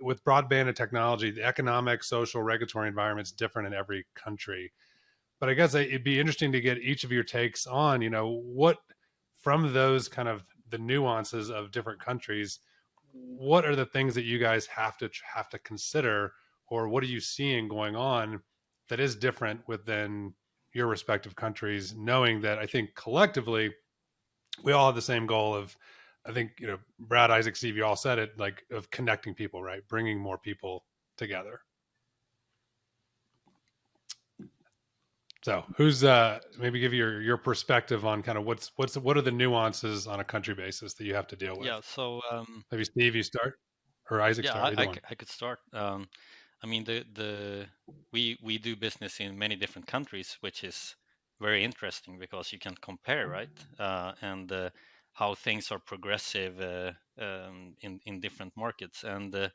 with broadband and technology, the economic, social, regulatory environment is different in every country. But I guess it'd be interesting to get each of your takes on, what from those kind of the nuances of different countries, what are the things that you guys have to consider, or what are you seeing going on that is different within your respective countries, knowing that I think collectively we all have the same goal of, I think, Brad, Isaac, Steve, you all said it, like, of connecting people, right? Bringing more people together. So who's maybe give your perspective on kind of what are the nuances on a country basis that you have to deal with? Yeah. So maybe Steve, you start, or Isaac start. Either one. I could start. I mean, we do business in many different countries, which is very interesting because you can compare, right? And how things are progressive in different markets. And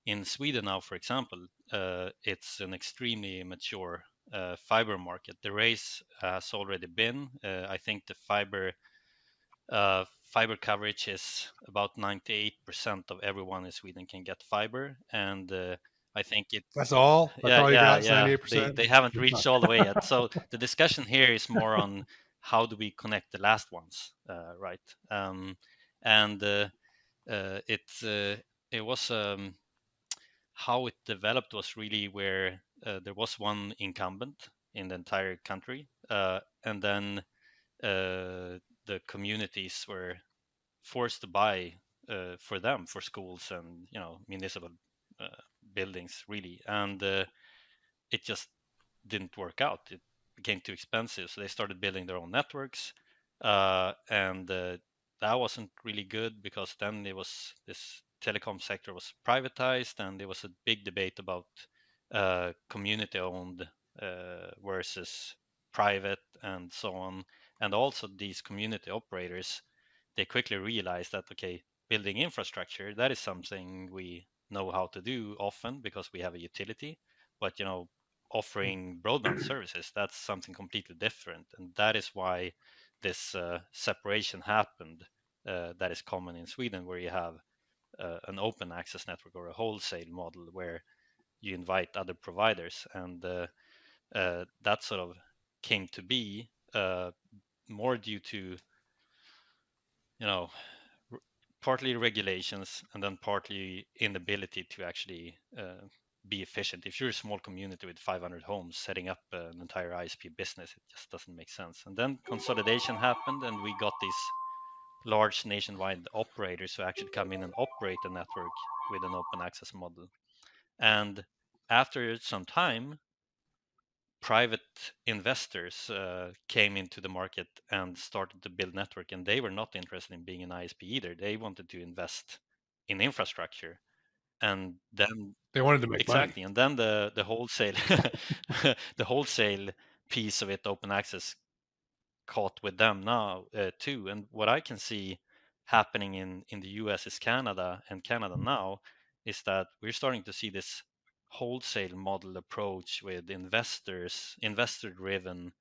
in Sweden now, for example, it's an extremely mature fiber market. The race has already been. I think the fiber coverage is about 98% of everyone in Sweden can get fiber, and I think That's all. That's all you got. 98%. They haven't reached all the way yet. So the discussion here is more on how do we connect the last ones, right? And it was how it developed was really where there was one incumbent in the entire country, and then the communities were forced to buy for them, for schools and municipal uh, buildings, really, and it just didn't work out. It became too expensive, so they started building their own networks, and that wasn't really good because then it was this telecom sector was privatized, and there was a big debate about community owned versus private and so on. And also these community operators, they quickly realized that, okay, building infrastructure, that is something we know how to do often because we have a utility, but offering broadband services, that's something completely different. And that is why this separation happened, that is common in Sweden, where you have an open access network or a wholesale model where you invite other providers. And that sort of came to be more due to partly regulations and then partly inability to actually be efficient. If you're a small community with 500 homes, setting up an entire ISP business, it just doesn't make sense. And then consolidation happened, and we got these large nationwide operators who actually come in and operate the network with an open access model. And after some time, private investors came into the market and started to build network, and they were not interested in being an ISP either. They wanted to invest in infrastructure, and then They wanted to make exactly, money. and then the wholesale the wholesale piece of it, open access, caught with them now too. And what I can see happening in the US is Canada now is that we're starting to see this wholesale model approach with investor driven,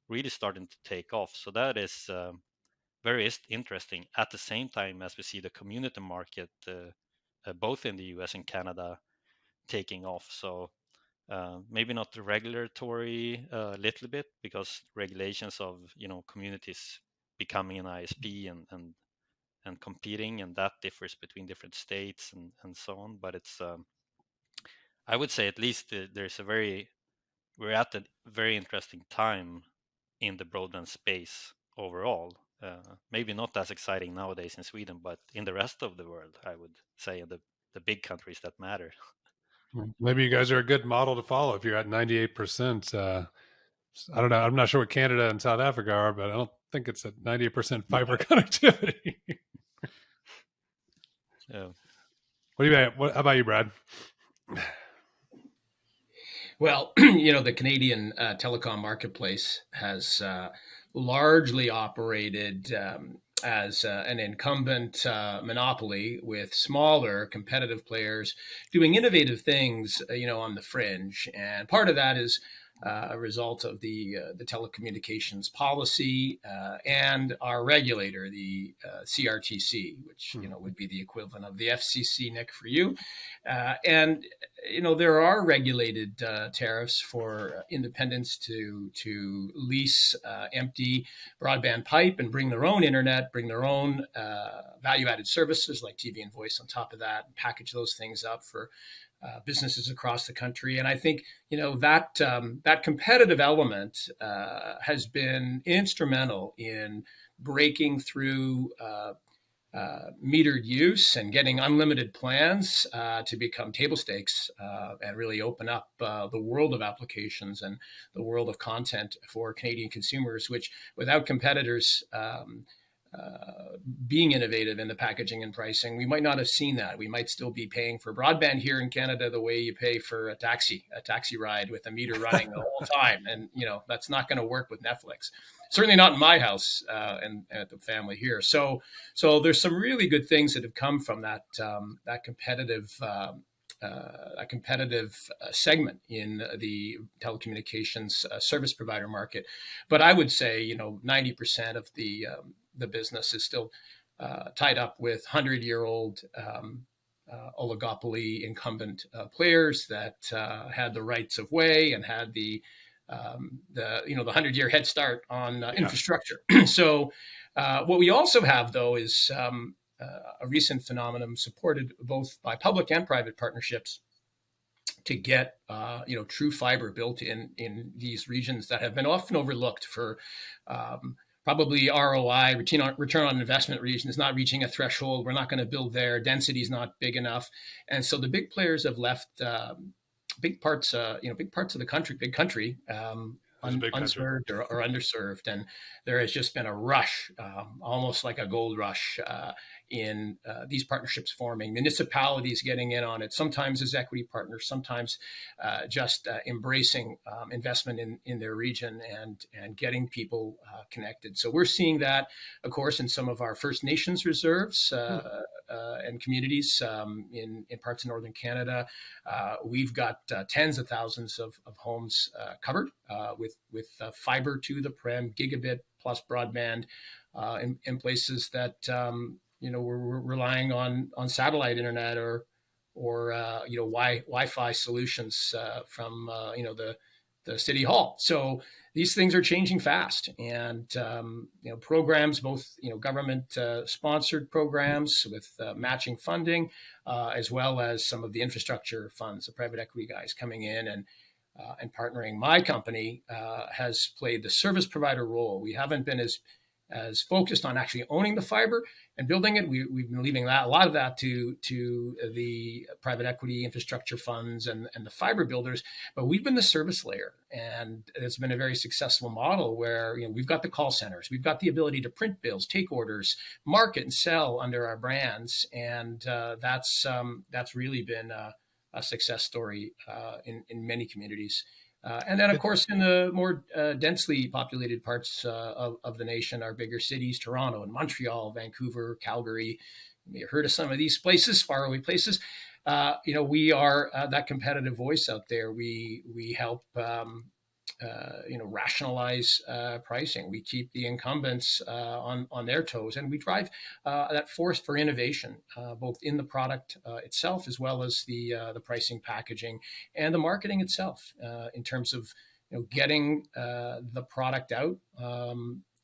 really starting to take off. So that is very interesting, at the same time as we see the community market both in the US and Canada taking off. So maybe not the regulatory little bit, because regulations of communities becoming an ISP and competing, and that differs between different states and so on. But it's I would say at least we're at a very interesting time in the broadband space overall. Maybe not as exciting nowadays in Sweden, but in the rest of the world, I would say, the big countries that matter. Maybe you guys are a good model to follow if you're at 98%. I don't know. I'm not sure what Canada and South Africa are, but I don't think it's at 98% fiber connectivity. Yeah. How about you, Brad? Well, the Canadian telecom marketplace has largely operated as an incumbent monopoly with smaller competitive players doing innovative things, on the fringe. And part of that is a result of the telecommunications policy and our regulator, the CRTC, which would be the equivalent of the FCC, Nick, for you. And there are regulated tariffs for independents to lease empty broadband pipe and bring their own internet, bring their own value-added services like TV and voice on top of that, and package those things up for businesses across the country. And I think that competitive element has been instrumental in breaking through metered use and getting unlimited plans to become table stakes and really open up the world of applications and the world of content for Canadian consumers, which without competitors being innovative in the packaging and pricing, we might not have seen that. We might still be paying for broadband here in Canada the way you pay for a taxi ride with a meter running the whole time. And, that's not going to work with Netflix. Certainly not in my house and at the family here. So there's some really good things that have come from that competitive segment in the telecommunications service provider market. But I would say, 90% of the business is still tied up with 100-year-old oligopoly incumbent players that had the rights of way and had the 100-year head start on infrastructure. So what we also have, though, is a recent phenomenon supported both by public and private partnerships to get true fiber built in these regions that have been often overlooked for probably ROI, return on investment region is not reaching a threshold. We're not going to build there. Density is not big enough. And so the big players have left big parts of the country, unserved or underserved. And there has just been a rush, almost like a gold rush in these partnerships forming, municipalities getting in on it, sometimes as equity partners, sometimes just embracing investment in their region and getting people connected. So we're seeing that, of course, in some of our First Nations reserves and communities in parts of Northern Canada. We've got tens of thousands of homes covered with fiber to the prem, gigabit plus broadband in places that we're relying on satellite internet or Wi-Fi solutions from the city hall. So these things are changing fast, and programs, both government sponsored programs with matching funding, as well as some of the infrastructure funds, the private equity guys coming in and partnering. My company has played the service provider role. We haven't been as focused on actually owning the fiber and building it. We've been leaving a lot of that to the private equity infrastructure funds and the fiber builders, but we've been the service layer, and it's been a very successful model where we've got the call centers, we've got the ability to print bills, take orders, market and sell under our brands, and that's really been a success story in many communities. And then, of course, in the more densely populated parts of the nation, our bigger cities, Toronto and Montreal, Vancouver, Calgary, you may have heard of some of these places, faraway places. We are that competitive voice out there. We help rationalize pricing. We keep the incumbents on their toes, and we drive that force for innovation, both in the product itself, as well as the pricing, packaging, and the marketing itself, in terms of getting the product out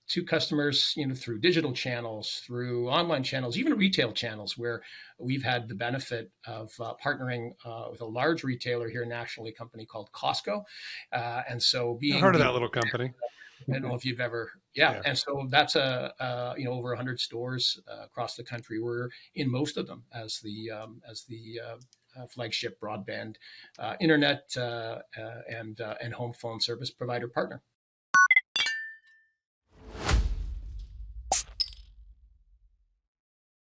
to customers, through digital channels, through online channels, even retail channels, where we've had the benefit of partnering with a large retailer here nationally, a company called Costco. And so I've heard of that little company. I don't know if you've ever, yeah. And so that's over 100 stores across the country. We're in most of them as the flagship broadband internet and home phone service provider partner.